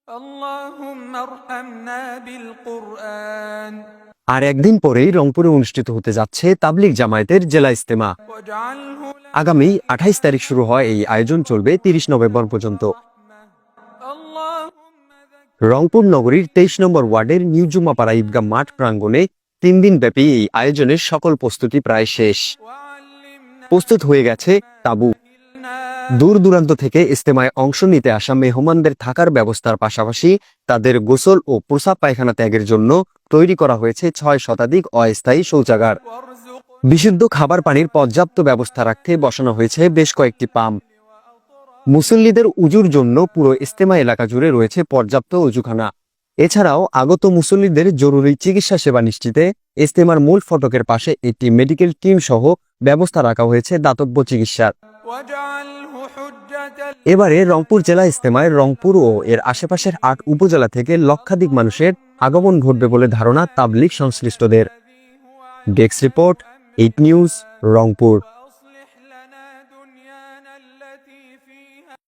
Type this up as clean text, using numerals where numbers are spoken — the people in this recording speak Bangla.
اللهم ارحمنا بالقرآن আর একদিন পরেই রংপুরে অনুষ্ঠিত হতে যাচ্ছে তাবলিগ জামায়াতের জেলা ইজতেমা। واجعله আগামী 28 তারিখ শুরু হয় এই আয়োজন, চলবে 30 নভেম্বর পর্যন্ত। اللهم রংপুর নগরীর 23 নম্বর ওয়ার্ডের নিউ জুম্মাপাড়া ঈদগাহ মাঠ প্রাঙ্গণে 3 দিন ব্যাপী এই আয়োজনের সকল প্রস্তুতি প্রায় শেষ। وعلمنا প্রস্তুত হয়ে গেছে তাঁবু। দূর দূরান্ত থেকে ইজতেমায় অংশ নিতে আসা মেহমানদের থাকার ব্যবস্থার পাশাপাশি তাদের গোসল ও প্রসাব পায়খানা ত্যাগের জন্য তৈরি করা হয়েছে 6 শতাধিক অস্থায়ী শৌচাগার। وارزق বিশুদ্ধ খাবার পানির পর্যাপ্ত ব্যবস্থা রাখতে বসানো হয়েছে বেশ কয়েকটি পাম্প। মুসল্লিদের উজুর জন্য পুরো ইজতেমা এলাকা জুড়ে রয়েছে পর্যাপ্ত অজুখানা। এছাড়াও আগত মুসল্লিদের জরুরি চিকিৎসা সেবা নিশ্চিতে ইজতেমার মূল ফটকের পাশে একটি মেডিকেল টিম সহ ব্যবস্থা রাখা হয়েছে দাতব্য চিকিৎসার। واجعله حجة এবারে রংপুর জেলা ইজতেমায় রংপুর ও এর আশেপাশের 8 উপজেলা থেকে লক্ষাধিক মানুষের আগমন ঘটবে বলে ধারণা তাবলিগ সংশ্লিষ্টদের। Desk report, 8 news, Rangpur.